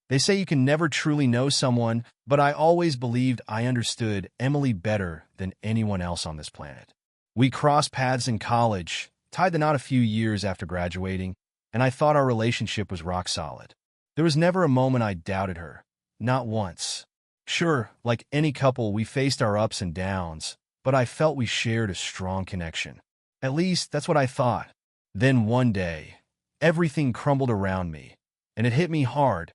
They say you can never truly know someone, but I always believed I understood Emily better than anyone else on this planet. We crossed paths in college, tied the knot a few years after graduating, and I thought our relationship was rock solid. There was never a moment I doubted her. Not once. Sure, like any couple, we faced our ups and downs, but I felt we shared a strong connection. At least, that's what I thought. Then one day, everything crumbled around me, and it hit me hard.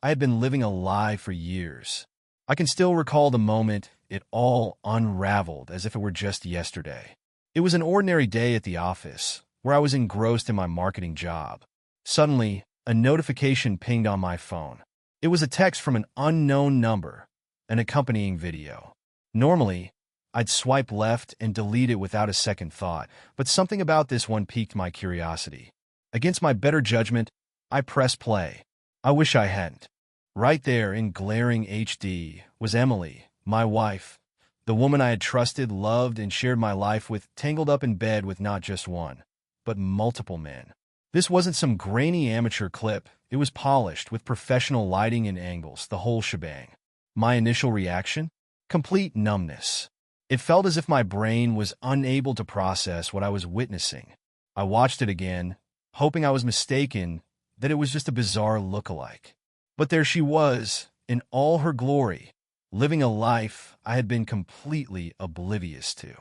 I had been living a lie for years. I can still recall the moment it all unraveled as if it were just yesterday. It was an ordinary day at the office, where I was engrossed in my marketing job. Suddenly, a notification pinged on my phone. It was a text from an unknown number, an accompanying video. Normally, I'd swipe left and delete it without a second thought, but something about this one piqued my curiosity. Against my better judgment, I pressed play. I wish I hadn't. Right there in glaring HD was Emily, my wife, the woman I had trusted, loved, and shared my life with, tangled up in bed with not just one, but multiple men. This wasn't some grainy amateur clip. It was polished, with professional lighting and angles, the whole shebang. My initial reaction? Complete numbness. It felt as if my brain was unable to process what I was witnessing. I watched it again, hoping I was mistaken, that it was just a bizarre look-alike. But there she was, in all her glory, living a life I had been completely oblivious to.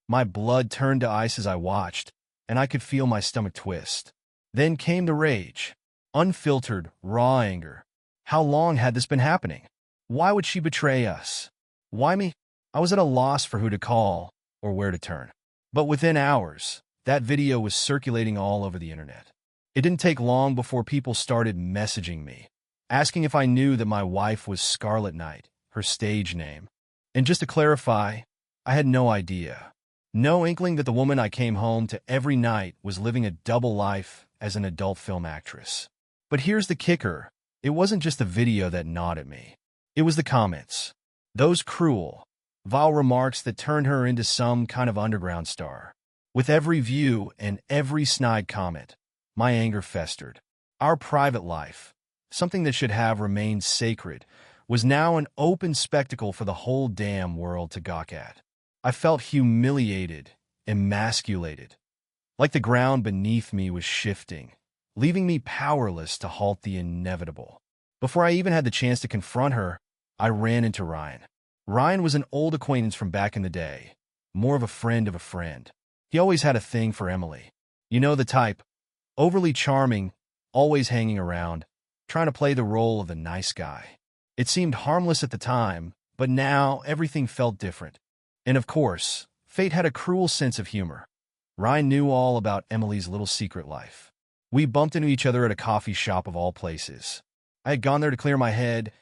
My blood turned to ice as I watched, and I could feel my stomach twist. Then came the rage. Unfiltered, raw anger. How long had this been happening? Why would she betray us? Why me? I was at a loss for who to call or where to turn. But within hours, that video was circulating all over the internet. It didn't take long before people started messaging me, asking if I knew that my wife was Scarlet Knight, her stage name. And just to clarify, I had no idea. No inkling that the woman I came home to every night was living a double life as an adult film actress. But here's the kicker. It wasn't just the video that gnawed at me. It was the comments. Those cruel, vile remarks that turned her into some kind of underground star. With every view and every snide comment, my anger festered. Our private life, something that should have remained sacred, was now an open spectacle for the whole damn world to gawk at. I felt humiliated, emasculated, like the ground beneath me was shifting, leaving me powerless to halt the inevitable. Before I even had the chance to confront her, I ran into Ryan. Ryan was an old acquaintance from back in the day, more of a friend of a friend. He always had a thing for Emily. You know the type, overly charming, always hanging around, trying to play the role of the nice guy. It seemed harmless at the time, but now everything felt different. And of course, fate had a cruel sense of humor. Ryan knew all about Emily's little secret life. We bumped into each other at a coffee shop of all places. I had gone there to clear my head,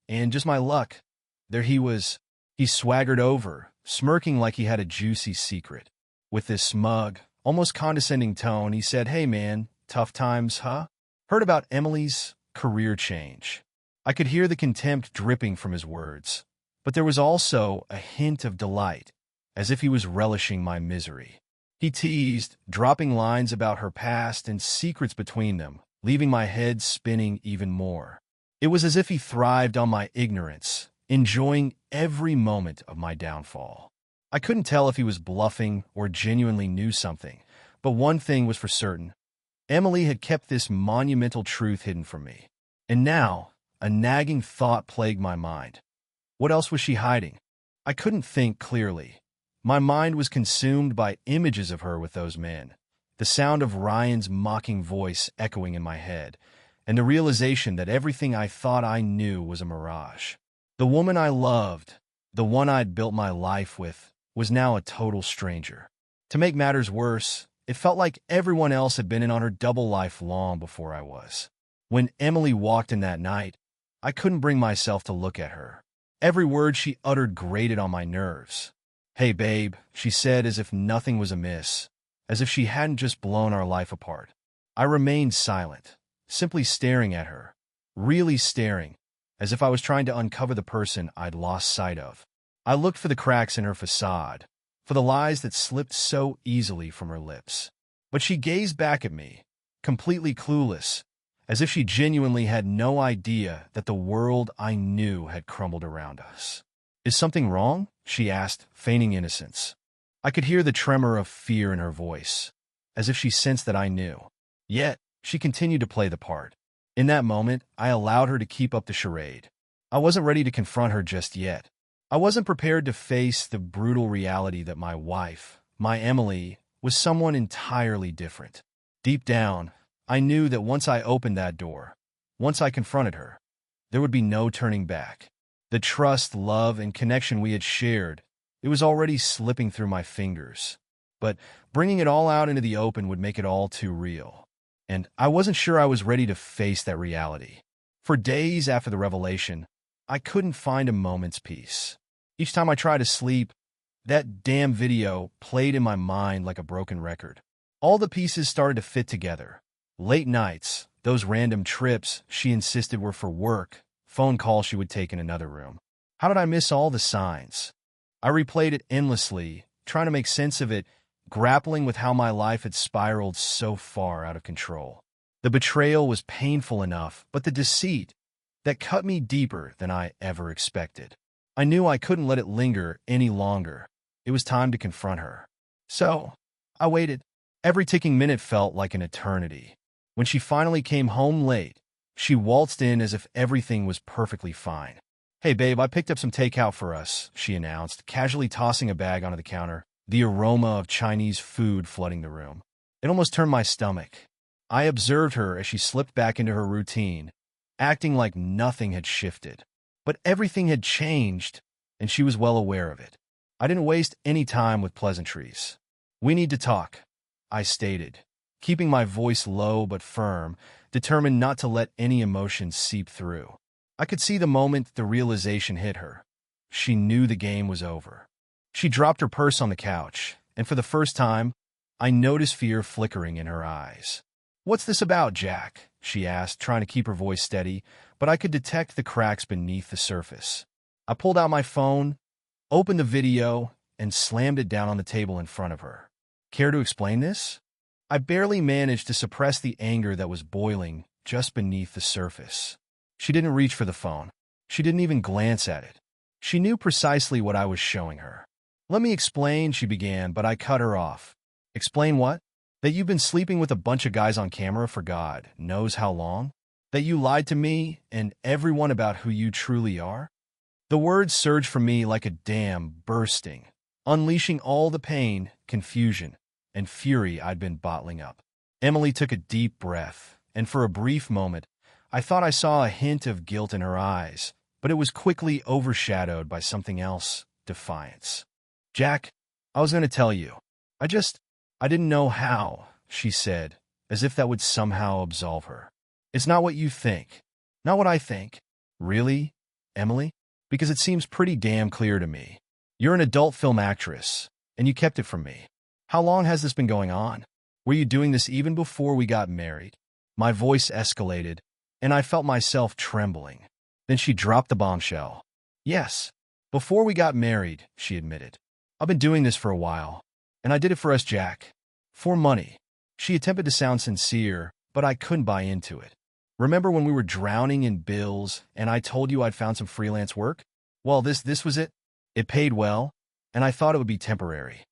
and just my luck, there he was. He swaggered over, smirking like he had a juicy secret. With this smug, almost condescending tone, he said, "Hey man, tough times, huh? Heard about Emily's career change." I could hear the contempt dripping from his words, but there was also a hint of delight, as if he was relishing my misery. He teased, dropping lines about her past and secrets between them, leaving my head spinning even more. It was as if he thrived on my ignorance, enjoying every moment of my downfall. I couldn't tell if he was bluffing or genuinely knew something, but one thing was for certain. Emily had kept this monumental truth hidden from me. And now, a nagging thought plagued my mind. What else was she hiding? I couldn't think clearly. My mind was consumed by images of her with those men, the sound of Ryan's mocking voice echoing in my head, and the realization that everything I thought I knew was a mirage. The woman I loved, the one I'd built my life with, was now a total stranger. To make matters worse, it felt like everyone else had been in on her double life long before I was. When Emily walked in that night, I couldn't bring myself to look at her. Every word she uttered grated on my nerves. "Hey, babe," she said as if nothing was amiss, as if she hadn't just blown our life apart. I remained silent, simply staring at her, really staring, as if I was trying to uncover the person I'd lost sight of. I looked for the cracks in her facade, for the lies that slipped so easily from her lips. But she gazed back at me, completely clueless, as if she genuinely had no idea that the world I knew had crumbled around us. "Is something wrong?" she asked, feigning innocence. I could hear the tremor of fear in her voice, as if she sensed that I knew. Yet, she continued to play the part. In that moment, I allowed her to keep up the charade. I wasn't ready to confront her just yet. I wasn't prepared to face the brutal reality that my wife, my Emily, was someone entirely different. Deep down, I knew that once I opened that door, once I confronted her, there would be no turning back. The trust, love, and connection we had shared, it was already slipping through my fingers. But bringing it all out into the open would make it all too real. And I wasn't sure I was ready to face that reality. For days after the revelation, I couldn't find a moment's peace. Each time I tried to sleep, that damn video played in my mind like a broken record. All the pieces started to fit together. Late nights, those random trips she insisted were for work, phone calls she would take in another room. How did I miss all the signs? I replayed it endlessly, trying to make sense of it, grappling with how my life had spiraled so far out of control. The betrayal was painful enough, but the deceit, that cut me deeper than I ever expected. I knew I couldn't let it linger any longer. It was time to confront her. So, I waited. Every ticking minute felt like an eternity. When she finally came home late, she waltzed in as if everything was perfectly fine. "Hey babe, I picked up some takeout for us," she announced, casually tossing a bag onto the counter, the aroma of Chinese food flooding the room. It almost turned my stomach. I observed her as she slipped back into her routine, acting like nothing had shifted. But everything had changed, and she was well aware of it. I didn't waste any time with pleasantries. "We need to talk," I stated, keeping my voice low but firm, determined not to let any emotion seep through. I could see the moment the realization hit her. She knew the game was over. She dropped her purse on the couch, and for the first time, I noticed fear flickering in her eyes. "What's this about, Jack?" she asked, trying to keep her voice steady, but I could detect the cracks beneath the surface. I pulled out my phone, opened the video, and slammed it down on the table in front of her. "Care to explain this?" I barely managed to suppress the anger that was boiling just beneath the surface. She didn't reach for the phone. She didn't even glance at it. She knew precisely what I was showing her. "Let me explain," she began, but I cut her off. "Explain what? That you've been sleeping with a bunch of guys on camera for God knows how long? That you lied to me and everyone about who you truly are?" The words surged from me like a dam bursting, unleashing all the pain, confusion, and fury I'd been bottling up. Emily took a deep breath, and for a brief moment, I thought I saw a hint of guilt in her eyes, but it was quickly overshadowed by something else, defiance. "Jack, I was going to tell you. I didn't know how," she said, as if that would somehow absolve her. "It's not what you think. Not what I think." "Really, Emily? Because it seems pretty damn clear to me. You're an adult film actress, and you kept it from me. How long has this been going on? Were you doing this even before we got married?" My voice escalated, and I felt myself trembling. Then she dropped the bombshell. "Yes, before we got married," she admitted. "I've been doing this for a while, and I did it for us, Jack. For money." She attempted to sound sincere, but I couldn't buy into it. "Remember when we were drowning in bills, and I told you I'd found some freelance work? Well, this was it. It paid well, and I thought it would be temporary."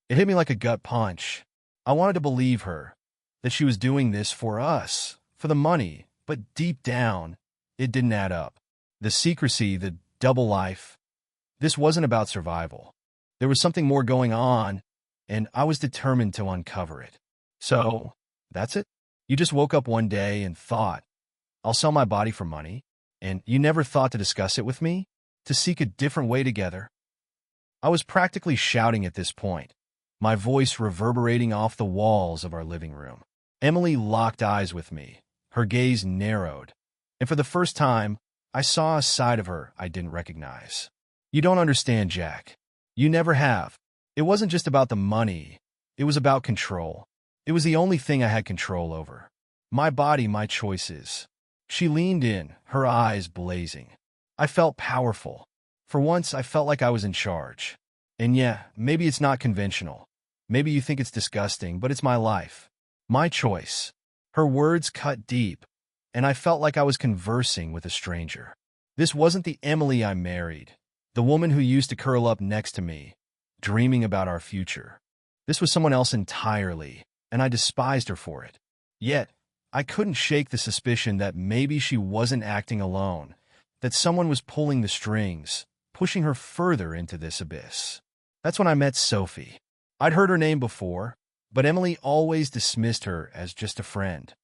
It hit me like a gut punch. I wanted to believe her, that she was doing this for us, for the money, but deep down, it didn't add up. The secrecy, the double life, this wasn't about survival. There was something more going on, and I was determined to uncover it. "So, that's it? You just woke up one day and thought, I'll sell my body for money, and you never thought to discuss it with me? To seek a different way together?" I was practically shouting at this point, my voice reverberating off the walls of our living room. Emily locked eyes with me, her gaze narrowed, and for the first time, I saw a side of her I didn't recognize. "You don't understand, Jack. You never have. It wasn't just about the money. It was about control. It was the only thing I had control over. My body, my choices." She leaned in, her eyes blazing. I felt powerful. For once, I felt like I was in charge. "And yeah, maybe it's not conventional. Maybe you think it's disgusting, but it's my life. My choice." Her words cut deep, and I felt like I was conversing with a stranger. This wasn't the Emily I married, the woman who used to curl up next to me, dreaming about our future. This was someone else entirely, and I despised her for it. Yet, I couldn't shake the suspicion that maybe she wasn't acting alone, that someone was pulling the strings, pushing her further into this abyss. That's when I met Sophie. I'd heard her name before, but Emily always dismissed her as just a friend.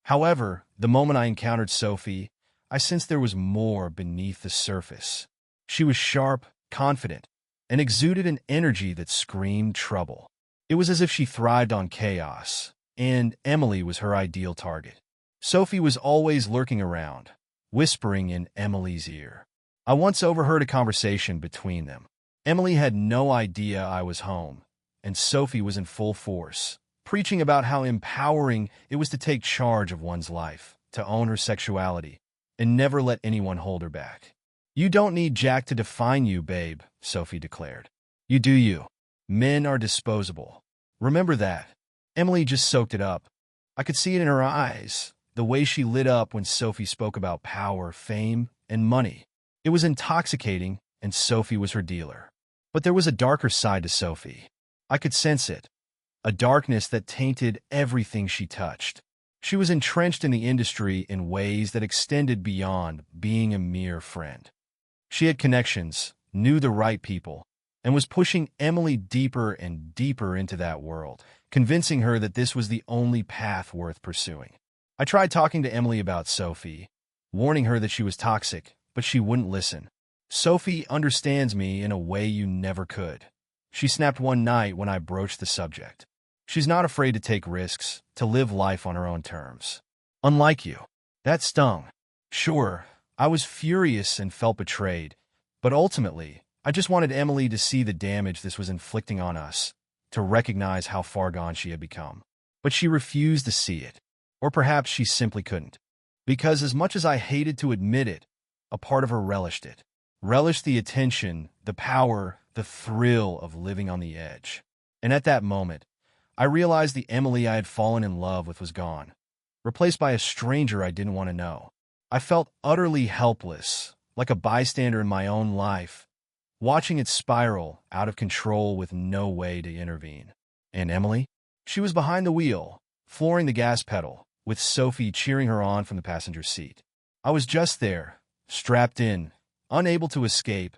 However, the moment I encountered Sophie, I sensed there was more beneath the surface. She was sharp, confident, and exuded an energy that screamed trouble. It was as if she thrived on chaos, and Emily was her ideal target. Sophie was always lurking around, whispering in Emily's ear. I once overheard a conversation between them. Emily had no idea I was home, and Sophie was in full force, preaching about how empowering it was to take charge of one's life, to own her sexuality, and never let anyone hold her back. "You don't need Jack to define you, babe," Sophie declared. "You do you. Men are disposable. Remember that." Emily just soaked it up. I could see it in her eyes, the way she lit up when Sophie spoke about power, fame, and money. It was intoxicating, and Sophie was her dealer. But there was a darker side to Sophie. I could sense it, a darkness that tainted everything she touched. She was entrenched in the industry in ways that extended beyond being a mere friend. She had connections, knew the right people, and was pushing Emily deeper and deeper into that world, convincing her that this was the only path worth pursuing. I tried talking to Emily about Sophie, warning her that she was toxic, but she wouldn't listen. "Sophie understands me in a way you never could," she snapped one night when I broached the subject. "She's not afraid to take risks, to live life on her own terms. Unlike you." That stung. Sure, I was furious and felt betrayed, but ultimately, I just wanted Emily to see the damage this was inflicting on us, to recognize how far gone she had become. But she refused to see it. Or perhaps she simply couldn't. Because as much as I hated to admit it, a part of her relished it. Relished the attention, the power, the thrill of living on the edge. And at that moment, I realized the Emily I had fallen in love with was gone, replaced by a stranger I didn't want to know. I felt utterly helpless, like a bystander in my own life, watching it spiral out of control with no way to intervene. And Emily? She was behind the wheel, flooring the gas pedal, with Sophie cheering her on from the passenger seat. I was just there, strapped in, unable to escape,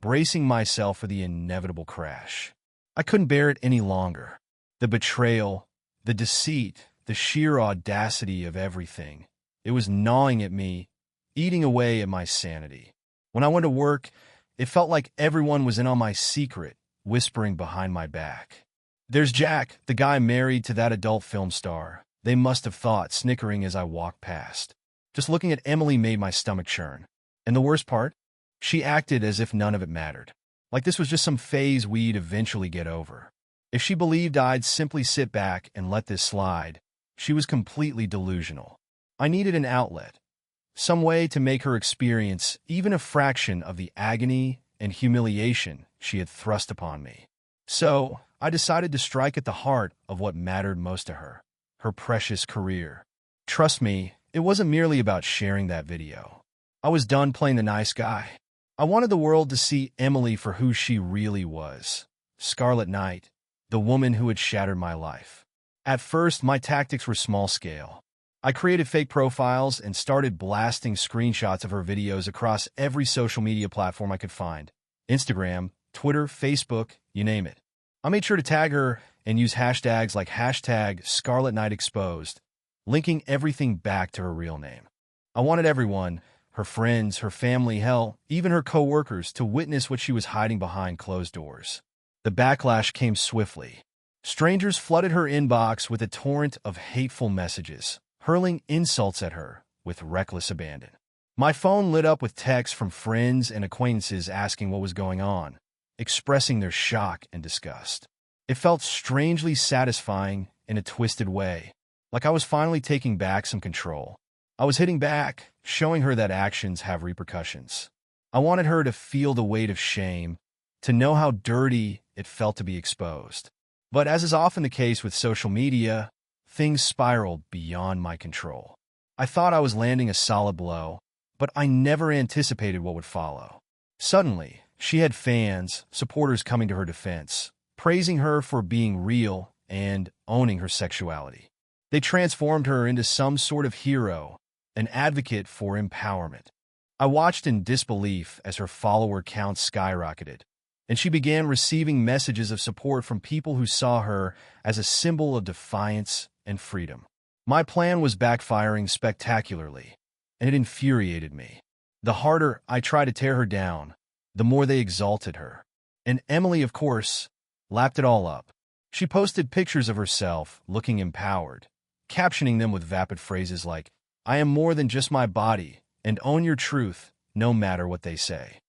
bracing myself for the inevitable crash. I couldn't bear it any longer. The betrayal, the deceit, the sheer audacity of everything. It was gnawing at me, eating away at my sanity. When I went to work, it felt like everyone was in on my secret, whispering behind my back. "There's Jack, the guy married to that adult film star," they must have thought, snickering as I walked past. Just looking at Emily made my stomach churn. And the worst part? She acted as if none of it mattered. Like this was just some phase we'd eventually get over. If she believed I'd simply sit back and let this slide, she was completely delusional. I needed an outlet. Some way to make her experience even a fraction of the agony and humiliation she had thrust upon me. So, I decided to strike at the heart of what mattered most to her, her precious career. Trust me, it wasn't merely about sharing that video. I was done playing the nice guy. I wanted the world to see Emily for who she really was. Scarlet Knight, the woman who had shattered my life. At first, my tactics were small-scale. I created fake profiles and started blasting screenshots of her videos across every social media platform I could find. Instagram, Twitter, Facebook, you name it. I made sure to tag her and use hashtags like #ScarletKnightExposed, linking everything back to her real name. I wanted everyone, her friends, her family, hell, even her co-workers, to witness what she was hiding behind closed doors. The backlash came swiftly. Strangers flooded her inbox with a torrent of hateful messages, hurling insults at her with reckless abandon. My phone lit up with texts from friends and acquaintances asking what was going on, expressing their shock and disgust. It felt strangely satisfying in a twisted way, like I was finally taking back some control. I was hitting back, showing her that actions have repercussions. I wanted her to feel the weight of shame, to know how dirty it felt to be exposed. But as is often the case with social media, things spiraled beyond my control. I thought I was landing a solid blow, but I never anticipated what would follow. Suddenly, she had fans, supporters coming to her defense, praising her for being real and owning her sexuality. They transformed her into some sort of hero, an advocate for empowerment. I watched in disbelief as her follower count skyrocketed, and she began receiving messages of support from people who saw her as a symbol of defiance and freedom. My plan was backfiring spectacularly, and it infuriated me. The harder I tried to tear her down, the more they exalted her. And Emily, of course, lapped it all up. She posted pictures of herself looking empowered, captioning them with vapid phrases like, "I am more than just my body, and own your truth, no matter what they say."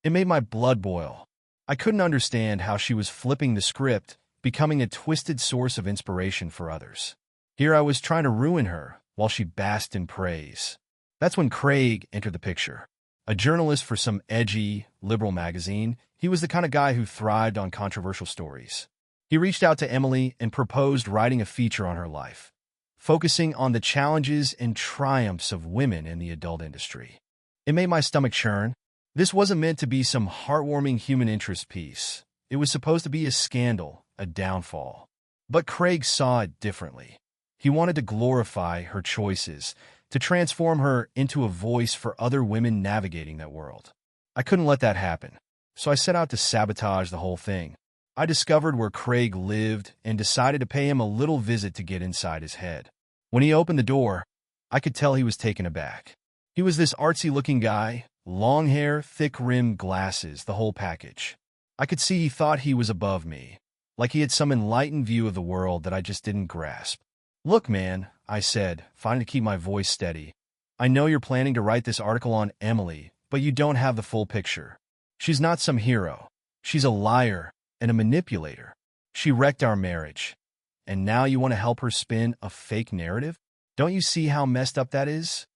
It made my blood boil. I couldn't understand how she was flipping the script, becoming a twisted source of inspiration for others. Here I was trying to ruin her while she basked in praise. That's when Craig entered the picture. A journalist for some edgy, liberal magazine, he was the kind of guy who thrived on controversial stories. He reached out to Emily and proposed writing a feature on her life, focusing on the challenges and triumphs of women in the adult industry. It made my stomach churn. This wasn't meant to be some heartwarming human interest piece. It was supposed to be a scandal, a downfall. But Craig saw it differently. He wanted to glorify her choices, to transform her into a voice for other women navigating that world. I couldn't let that happen, so I set out to sabotage the whole thing. I discovered where Craig lived and decided to pay him a little visit to get inside his head. When he opened the door, I could tell he was taken aback. He was this artsy-looking guy, long hair, thick-rimmed glasses, the whole package. I could see he thought he was above me, like he had some enlightened view of the world that I just didn't grasp. "Look, man," I said, trying to keep my voice steady. "I know you're planning to write this article on Emily, but you don't have the full picture. She's not some hero. She's a liar and a manipulator. She wrecked our marriage. And now you want to help her spin a fake narrative? Don't you see how messed up that is?"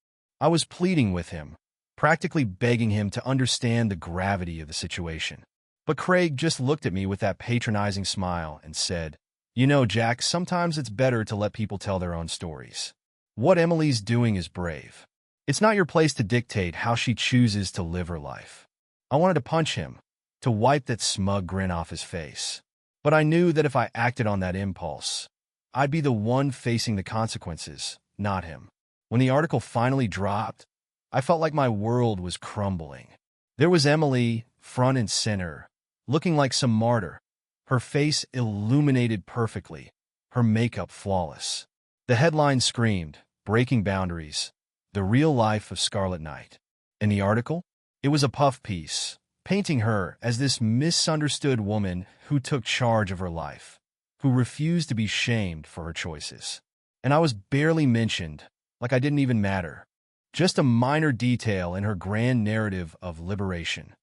I was pleading with him, practically begging him to understand the gravity of the situation. But Craig just looked at me with that patronizing smile and said, "You know, Jack, sometimes it's better to let people tell their own stories. What Emily's doing is brave. It's not your place to dictate how she chooses to live her life." I wanted to punch him, to wipe that smug grin off his face. But I knew that if I acted on that impulse, I'd be the one facing the consequences, not him. When the article finally dropped, I felt like my world was crumbling. There was Emily, front and center, looking like some martyr, her face illuminated perfectly, her makeup flawless. The headline screamed, "Breaking Boundaries, the Real Life of Scarlet Knight." In the article, it was a puff piece, painting her as this misunderstood woman who took charge of her life, who refused to be shamed for her choices. And I was barely mentioned, like I didn't even matter. Just a minor detail in her grand narrative of liberation.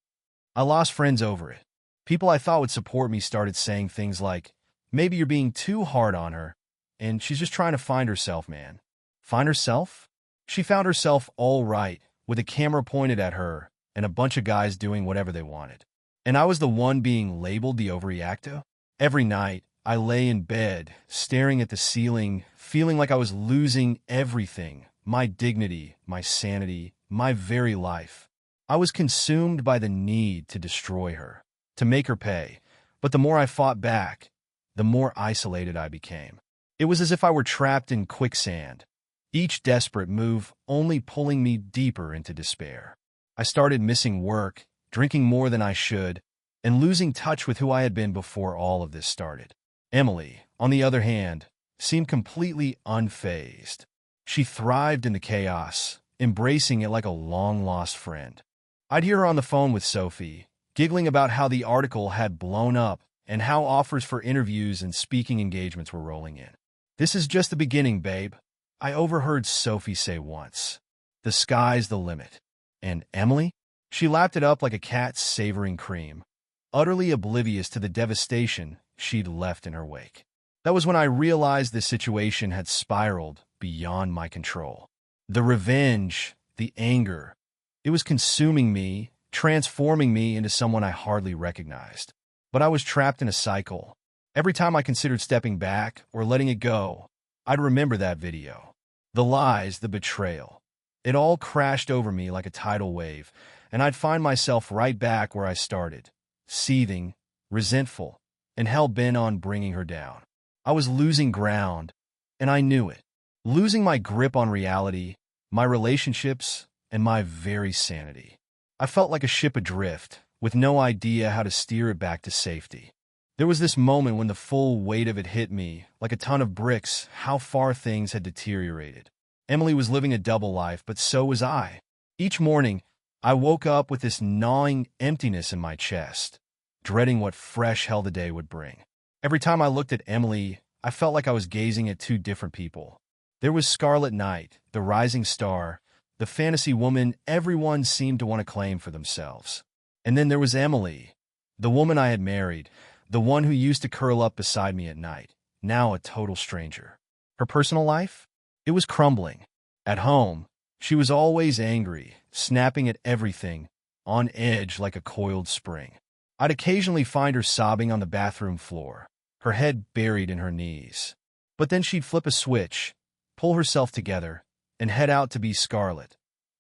I lost friends over it. People I thought would support me started saying things like, "Maybe you're being too hard on her, and she's just trying to find herself, man." Find herself? She found herself all right, with a camera pointed at her and a bunch of guys doing whatever they wanted. And I was the one being labeled the overreactor? Every night, I lay in bed, staring at the ceiling, feeling like I was losing everything, my dignity, my sanity, my very life. I was consumed by the need to destroy her, to make her pay. But the more I fought back, the more isolated I became. It was as if I were trapped in quicksand, each desperate move only pulling me deeper into despair. I started missing work, drinking more than I should, and losing touch with who I had been before all of this started. Emily, on the other hand, seemed completely unfazed. She thrived in the chaos, embracing it like a long-lost friend. I'd hear her on the phone with Sophie, giggling about how the article had blown up and how offers for interviews and speaking engagements were rolling in. "This is just the beginning, babe," I overheard Sophie say once. "The sky's the limit." And Emily? She lapped it up like a cat savoring cream, utterly oblivious to the devastation she'd left in her wake. That was when I realized the situation had spiraled beyond my control. The revenge, the anger, it was consuming me, transforming me into someone I hardly recognized. But I was trapped in a cycle. Every time I considered stepping back or letting it go, I'd remember that video. The lies, the betrayal. It all crashed over me like a tidal wave, and I'd find myself right back where I started, seething, resentful, and hell-bent on bringing her down. I was losing ground, and I knew it. Losing my grip on reality, my relationships, and my very sanity. I felt like a ship adrift, with no idea how to steer it back to safety. There was this moment when the full weight of it hit me, like a ton of bricks, how far things had deteriorated. Emily was living a double life, but so was I. Each morning, I woke up with this gnawing emptiness in my chest, dreading what fresh hell the day would bring. Every time I looked at Emily, I felt like I was gazing at two different people. There was Scarlet Knight, the rising star, the fantasy woman everyone seemed to want to claim for themselves. And then there was Emily, the woman I had married, the one who used to curl up beside me at night, now a total stranger. Her personal life? It was crumbling. At home, she was always angry, snapping at everything, on edge like a coiled spring. I'd occasionally find her sobbing on the bathroom floor, her head buried in her knees. But then she'd flip a switch, pull herself together, and head out to be Scarlet,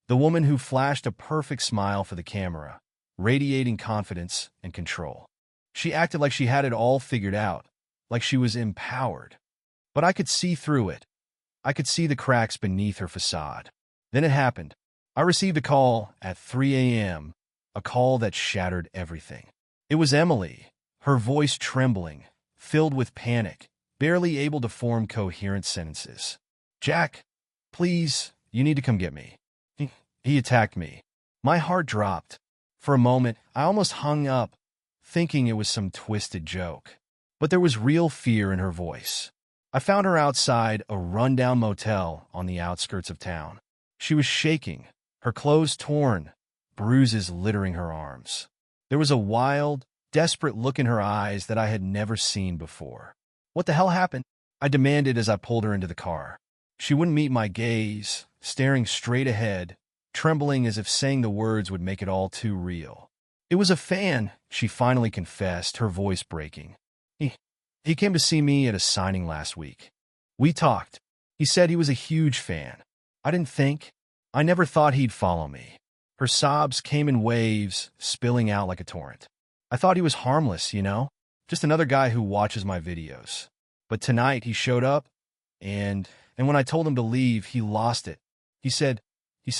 the woman who flashed a perfect smile for the camera, radiating confidence and control. She acted like she had it all figured out, like she was empowered. But I could see through it. I could see the cracks beneath her facade. Then it happened. I received a call at 3 a.m., a call that shattered everything. It was Emily, her voice trembling, filled with panic, barely able to form coherent sentences. "Jack, please, you need to come get me. He attacked me." My heart dropped. For a moment, I almost hung up, thinking it was some twisted joke. But there was real fear in her voice. I found her outside a rundown motel on the outskirts of town. She was shaking, her clothes torn, bruises littering her arms. There was a wild, desperate look in her eyes that I had never seen before. "What the hell happened?" I demanded as I pulled her into the car. She wouldn't meet my gaze, staring straight ahead, trembling as if saying the words would make it all too real. "It was a fan," she finally confessed, her voice breaking. He came to see me at a signing last week. We talked. He said he was a huge fan. I never thought he'd follow me." Her sobs came in waves, spilling out like a torrent. "I thought he was harmless, just another guy who watches my videos. But tonight he showed up, and when I told him to leave, he lost it. He said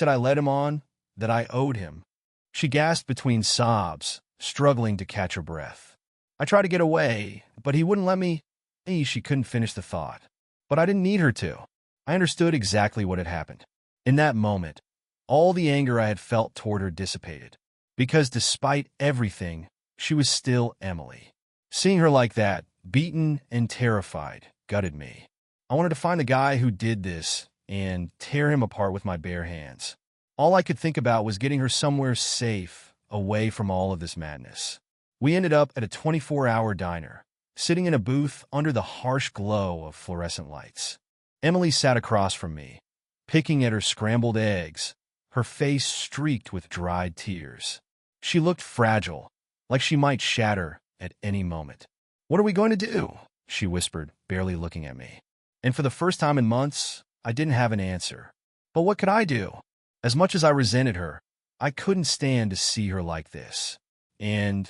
I led him on, that I owed him." She gasped between sobs, struggling to catch her breath. "I tried to get away, but he wouldn't let me." She couldn't finish the thought. But I didn't need her to. I understood exactly what had happened. In that moment, all the anger I had felt toward her dissipated. Because despite everything, she was still Emily. Seeing her like that, beaten and terrified, gutted me. I wanted to find the guy who did this and tear him apart with my bare hands. All I could think about was getting her somewhere safe, away from all of this madness. We ended up at a 24-hour diner, sitting in a booth under the harsh glow of fluorescent lights. Emily sat across from me, picking at her scrambled eggs, her face streaked with dried tears. She looked fragile, like she might shatter at any moment. "What are we going to do?" she whispered, barely looking at me. And for the first time in months, I didn't have an answer. But what could I do? As much as I resented her, I couldn't stand to see her like this. And,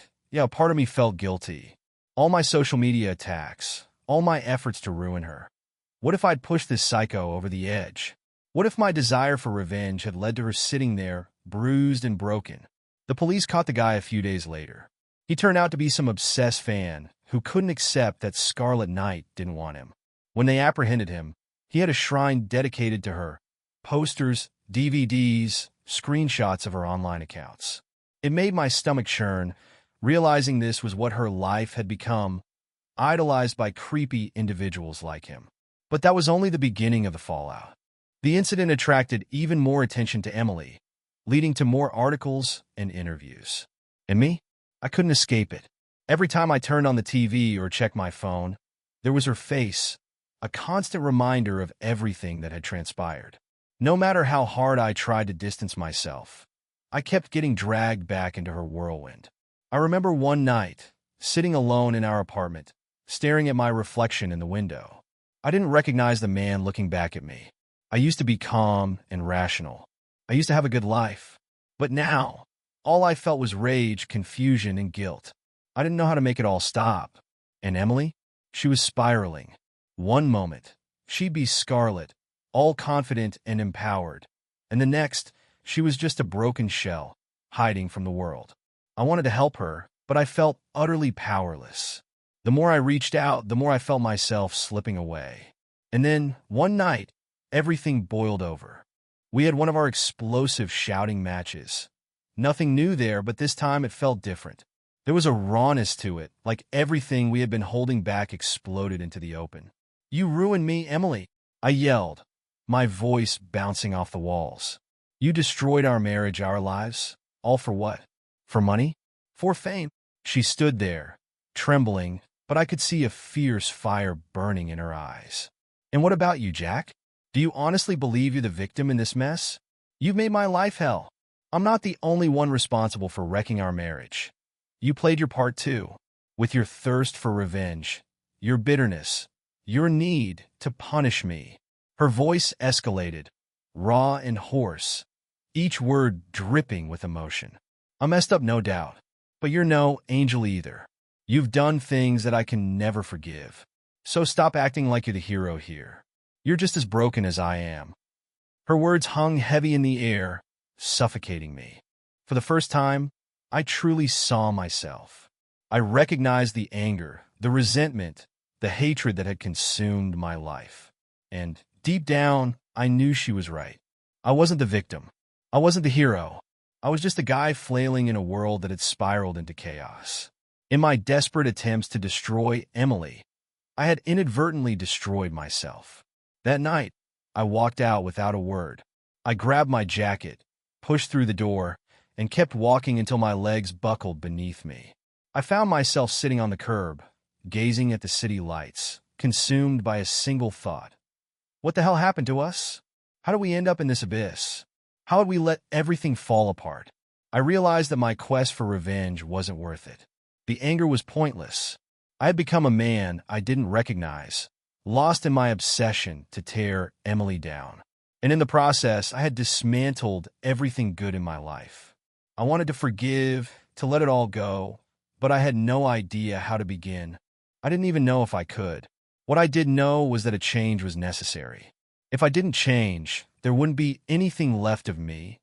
part of me felt guilty. All my social media attacks, all my efforts to ruin her. What if I'd pushed this psycho over the edge? What if my desire for revenge had led to her sitting there, bruised and broken? The police caught the guy a few days later. He turned out to be some obsessed fan who couldn't accept that Scarlet Knight didn't want him. When they apprehended him, he had a shrine dedicated to her, posters, DVDs, screenshots of her online accounts. It made my stomach churn, realizing this was what her life had become, idolized by creepy individuals like him. But that was only the beginning of the fallout. The incident attracted even more attention to Emily, leading to more articles and interviews. And me? I couldn't escape it. Every time I turned on the TV or checked my phone, there was her face, a constant reminder of everything that had transpired. No matter how hard I tried to distance myself, I kept getting dragged back into her whirlwind. I remember one night, sitting alone in our apartment, staring at my reflection in the window. I didn't recognize the man looking back at me. I used to be calm and rational. I used to have a good life. But now, all I felt was rage, confusion, and guilt. I didn't know how to make it all stop. And Emily? She was spiraling. One moment, she'd be Scarlet, all confident and empowered. And the next, she was just a broken shell, hiding from the world. I wanted to help her, but I felt utterly powerless. The more I reached out, the more I felt myself slipping away. And then, one night, everything boiled over. We had one of our explosive shouting matches. Nothing new there, but this time it felt different. There was a rawness to it, like everything we had been holding back exploded into the open. "You ruined me, Emily," I yelled, my voice bouncing off the walls. "You destroyed our marriage, our lives. All for what? For money? For fame?" She stood there, trembling, but I could see a fierce fire burning in her eyes. "And what about you, Jack? Do you honestly believe you're the victim in this mess? You've made my life hell. I'm not the only one responsible for wrecking our marriage. You played your part too, with your thirst for revenge, your bitterness, your need to punish me." Her voice escalated, raw and hoarse, each word dripping with emotion. "I messed up, no doubt, but you're no angel either. You've done things that I can never forgive. So stop acting like you're the hero here. You're just as broken as I am." Her words hung heavy in the air, suffocating me. For the first time, I truly saw myself. I recognized the anger, the resentment, the hatred that had consumed my life. And deep down, I knew she was right. I wasn't the victim. I wasn't the hero. I was just a guy flailing in a world that had spiraled into chaos. In my desperate attempts to destroy Emily, I had inadvertently destroyed myself. That night, I walked out without a word. I grabbed my jacket, pushed through the door, and kept walking until my legs buckled beneath me. I found myself sitting on the curb, gazing at the city lights, consumed by a single thought. What the hell happened to us? How did we end up in this abyss? How had we let everything fall apart? I realized that my quest for revenge wasn't worth it. The anger was pointless. I had become a man I didn't recognize, lost in my obsession to tear Emily down. And in the process, I had dismantled everything good in my life. I wanted to forgive, to let it all go, but I had no idea how to begin. I didn't even know if I could. What I did know was that a change was necessary. If I didn't change, there wouldn't be anything left of me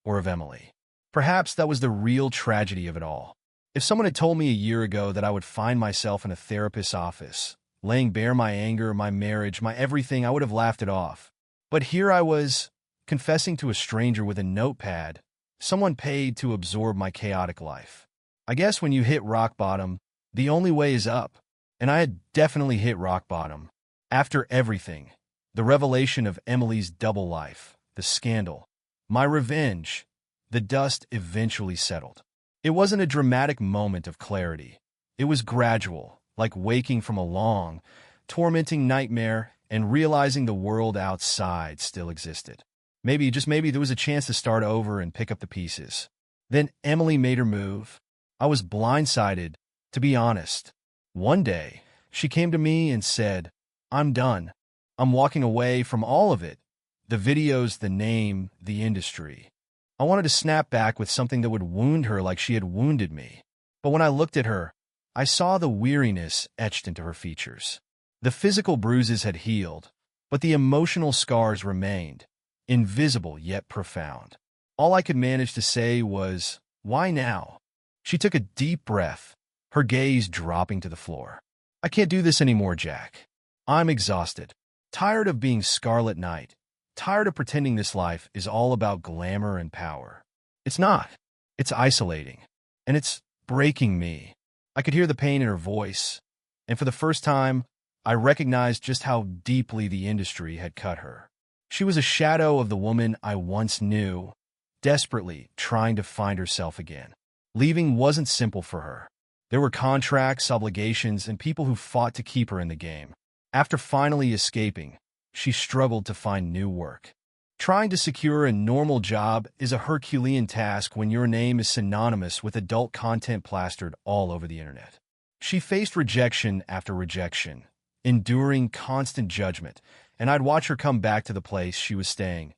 or of Emily. Perhaps that was the real tragedy of it all. If someone had told me a year ago that I would find myself in a therapist's office, laying bare my anger, my marriage, my everything, I would have laughed it off. But here I was, confessing to a stranger with a notepad, someone paid to absorb my chaotic life. I guess when you hit rock bottom, the only way is up. And I had definitely hit rock bottom. After everything, the revelation of Emily's double life, the scandal, my revenge, the dust eventually settled. It wasn't a dramatic moment of clarity. It was gradual, like waking from a long, tormenting nightmare and realizing the world outside still existed. Maybe, just maybe, there was a chance to start over and pick up the pieces. Then Emily made her move. I was blindsided, to be honest. One day, she came to me and said, "I'm done. I'm walking away from all of it. The videos, the name, the industry." I wanted to snap back with something that would wound her like she had wounded me. But when I looked at her, I saw the weariness etched into her features. The physical bruises had healed, but the emotional scars remained, invisible yet profound. All I could manage to say was, "Why now?" She took a deep breath, her gaze dropping to the floor. "I can't do this anymore, Jack. I'm exhausted, tired of being Scarlet Knight, tired of pretending this life is all about glamour and power. It's not. It's isolating, and it's breaking me." I could hear the pain in her voice, and for the first time, I recognized just how deeply the industry had cut her. She was a shadow of the woman I once knew, desperately trying to find herself again. Leaving wasn't simple for her. There were contracts, obligations, and people who fought to keep her in the game. After finally escaping, she struggled to find new work. Trying to secure a normal job is a Herculean task when your name is synonymous with adult content plastered all over the internet. She faced rejection after rejection, enduring constant judgment, and I'd watch her come back to the place she was staying,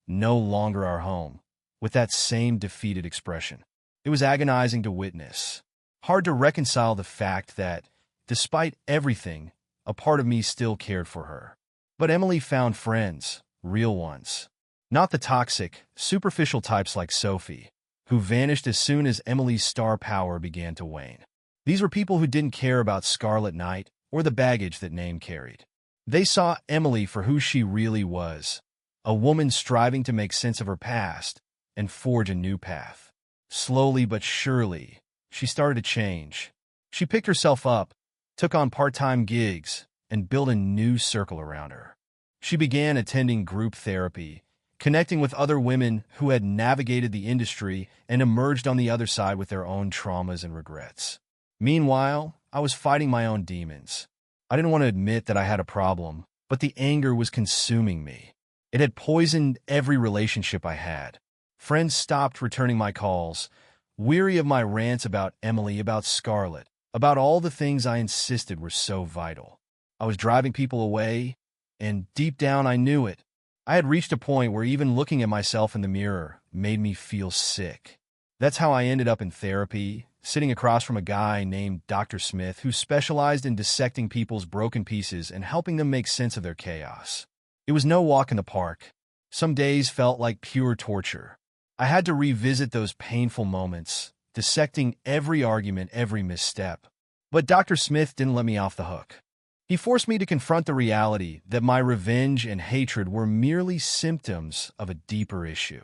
no longer our home, with that same defeated expression. It was agonizing to witness. Hard to reconcile the fact that, despite everything, a part of me still cared for her. But Emily found friends, real ones. Not the toxic, superficial types like Sophie, who vanished as soon as Emily's star power began to wane. These were people who didn't care about Scarlet Knight or the baggage that name carried. They saw Emily for who she really was, a woman striving to make sense of her past and forge a new path. Slowly but surely, she started to change. She picked herself up, took on part-time gigs, and built a new circle around her. She began attending group therapy, connecting with other women who had navigated the industry and emerged on the other side with their own traumas and regrets. Meanwhile, I was fighting my own demons. I didn't want to admit that I had a problem, but the anger was consuming me. It had poisoned every relationship I had. Friends stopped returning my calls, weary of my rants about Emily, about Scarlet, about all the things I insisted were so vital. I was driving people away, and deep down I knew it. I had reached a point where even looking at myself in the mirror made me feel sick. That's how I ended up in therapy, sitting across from a guy named Dr. Smith who specialized in dissecting people's broken pieces and helping them make sense of their chaos. It was no walk in the park. Some days felt like pure torture. I had to revisit those painful moments, dissecting every argument, every misstep. But Dr. Smith didn't let me off the hook. He forced me to confront the reality that my revenge and hatred were merely symptoms of a deeper issue.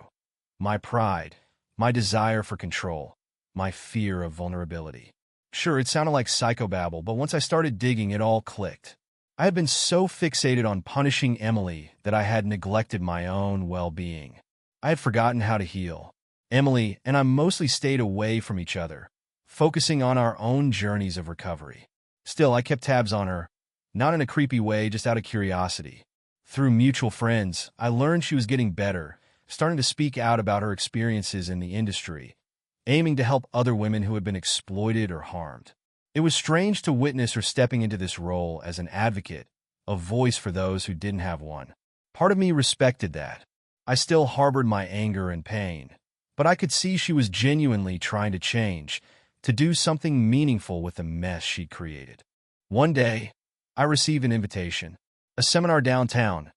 My pride, my desire for control, my fear of vulnerability. Sure, it sounded like psychobabble, but once I started digging, it all clicked. I had been so fixated on punishing Emily that I had neglected my own well-being. I had forgotten how to heal. Emily and I mostly stayed away from each other, focusing on our own journeys of recovery. Still, I kept tabs on her, not in a creepy way, just out of curiosity. Through mutual friends, I learned she was getting better, starting to speak out about her experiences in the industry, aiming to help other women who had been exploited or harmed. It was strange to witness her stepping into this role as an advocate, a voice for those who didn't have one. Part of me respected that. I still harbored my anger and pain, but I could see she was genuinely trying to change, to do something meaningful with the mess she'd created. One day, I received an invitation, a seminar downtown.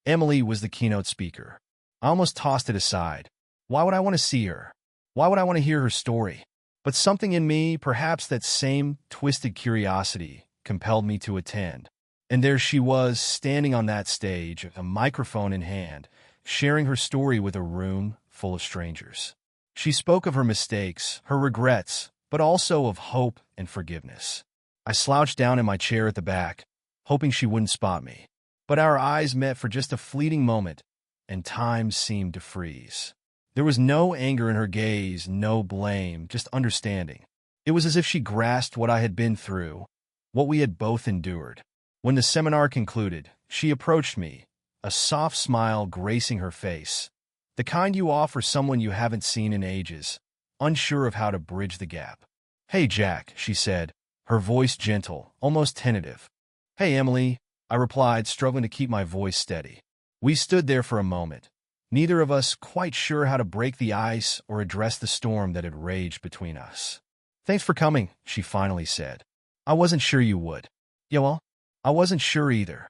Emily was the keynote speaker. I almost tossed it aside. Why would I want to see her? Why would I want to hear her story? But something in me, perhaps that same twisted curiosity, compelled me to attend. And there she was, standing on that stage, a microphone in hand, sharing her story with a room full of strangers. She spoke of her mistakes, her regrets, but also of hope and forgiveness. I slouched down in my chair at the back, hoping she wouldn't spot me. But our eyes met for just a fleeting moment, and time seemed to freeze. There was no anger in her gaze, no blame, just understanding. It was as if she grasped what I had been through, what we had both endured. When the seminar concluded, she approached me, a soft smile gracing her face, the kind you offer someone you haven't seen in ages, unsure of how to bridge the gap. "Hey, Jack," she said, her voice gentle, almost tentative. "Hey, Emily," I replied, struggling to keep my voice steady. We stood there for a moment, neither of us quite sure how to break the ice or address the storm that had raged between us. "Thanks for coming," she finally said. "I wasn't sure you would." "Yeah, well, I wasn't sure either."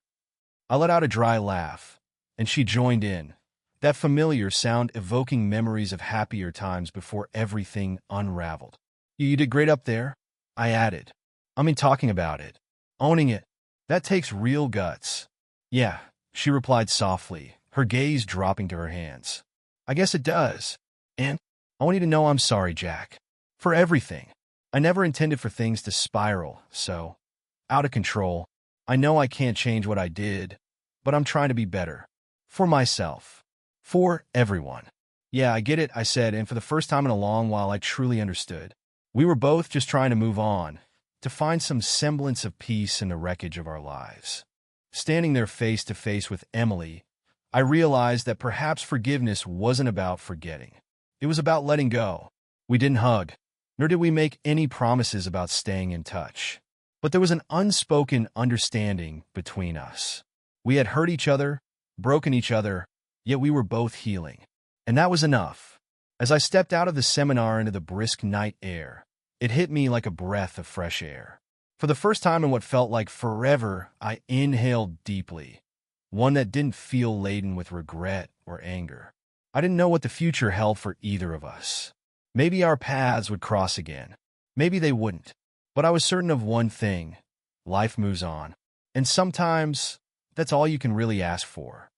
I let out a dry laugh, and she joined in, that familiar sound evoking memories of happier times before everything unraveled. You did great up there," I added. "I mean, talking about it, owning it, that takes real guts." "Yeah," she replied softly, her gaze dropping to her hands. "I guess it does. And I want you to know I'm sorry, Jack, for everything. I never intended for things to spiral so out of control. I know I can't change what I did, but I'm trying to be better. For myself. For everyone." "Yeah, I get it," I said, and for the first time in a long while I truly understood. We were both just trying to move on, to find some semblance of peace in the wreckage of our lives. Standing there face to face with Emily, I realized that perhaps forgiveness wasn't about forgetting. It was about letting go. We didn't hug, nor did we make any promises about staying in touch. But there was an unspoken understanding between us. We had hurt each other, broken each other, yet we were both healing. And that was enough. As I stepped out of the seminar into the brisk night air, it hit me like a breath of fresh air. For the first time in what felt like forever, I inhaled deeply, one that didn't feel laden with regret or anger. I didn't know what the future held for either of us. Maybe our paths would cross again. Maybe they wouldn't. But I was certain of one thing: life moves on. And sometimes, that's all you can really ask for.